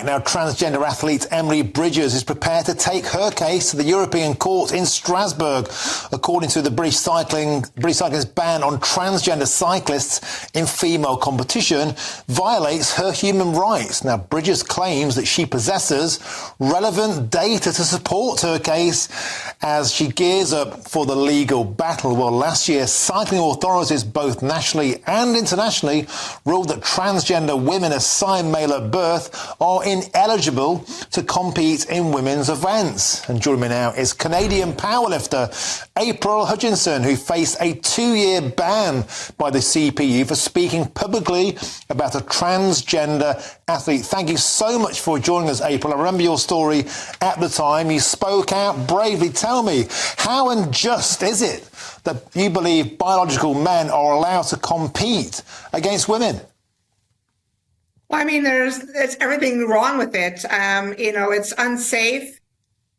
Now, transgender athlete Emily Bridges is prepared to take her case to the European Court in Strasbourg. According to the British cycling's ban on transgender cyclists in female competition violates her human rights. Now, Bridges claims that she possesses relevant data to support her case as she gears up for the legal battle. Well, last year, cycling authorities, both nationally and internationally, ruled that transgender women assigned male at birth are ineligible to compete in women's events. And joining me now is Canadian powerlifter April Hutchinson, who faced a 2-year ban by the CPU for speaking publicly about a transgender athlete. Thank you so much for joining us, April. I remember your story at the time. You spoke out bravely. Tell me, how unjust is it that you believe biological men are allowed to compete against women? Well, I mean, it's everything wrong with it. It's unsafe.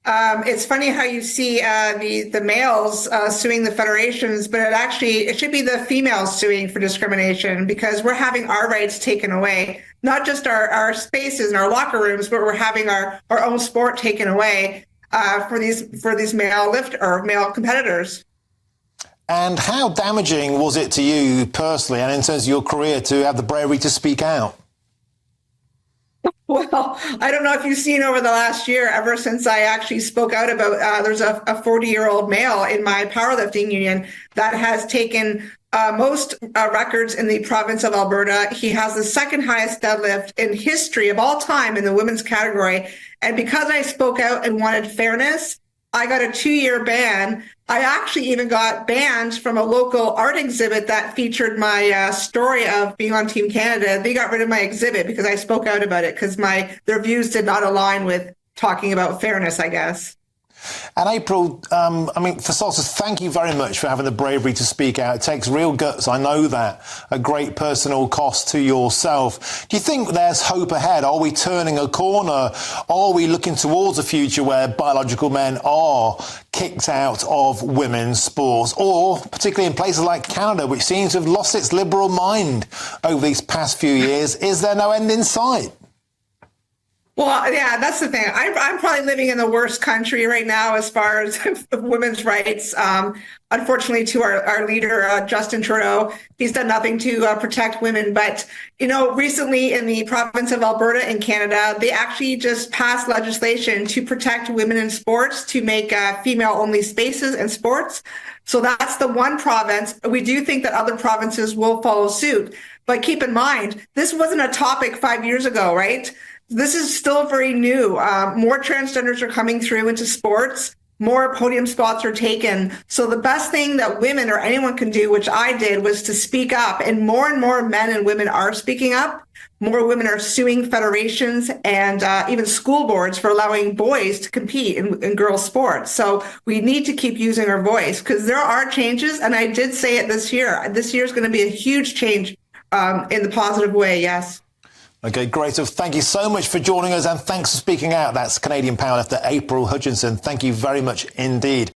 It's funny how you see the males suing the federations, but it should be the females suing for discrimination, because we're having our rights taken away, not just our spaces and our locker rooms, but we're having our own sport taken away for these male competitors. And how damaging was it to you personally and in terms of your career to have the bravery to speak out? Well, I don't know if you've seen over the last year, ever since I actually spoke out about, there's a 40-year-old male in my powerlifting union that has taken most records in the province of Alberta. He has the second highest deadlift in history of all time in the women's category. And because I spoke out and wanted fairness, I got a 2-year ban. I actually even got banned from a local art exhibit that featured my story of being on Team Canada. They got rid of my exhibit because I spoke out about it, because their views did not align with talking about fairness, I guess. And April, for starters, thank you very much for having the bravery to speak out. It takes real guts, I know that, a great personal cost to yourself. Do you think there's hope ahead? Are we turning a corner? Are we looking towards a future where biological men are kicked out of women's sports? Or, particularly in places like Canada, which seems to have lost its liberal mind over these past few years, is there no end in sight? Well, yeah, that's the thing. I'm probably living in the worst country right now as far as women's rights. Unfortunately, to our leader, Justin Trudeau, he's done nothing to protect women. But, recently in the province of Alberta in Canada, they actually just passed legislation to protect women in sports, to make female-only spaces in sports. So that's the one province. We do think that other provinces will follow suit. But keep in mind, this wasn't a topic 5 years ago, right? This is still very new. More transgenders are coming through into sports. More podium spots are taken. So the best thing that women or anyone can do, which I did, was to speak up. And more men and women are speaking up. More women are suing federations and even school boards for allowing boys to compete in girls' sports. So we need to keep using our voice, because there are changes. And I did say it this year. This year is going to be a huge change in the positive way, yes. Okay, great. So thank you so much for joining us, and thanks for speaking out. That's Canadian powerlifter April Hutchinson. Thank you very much indeed.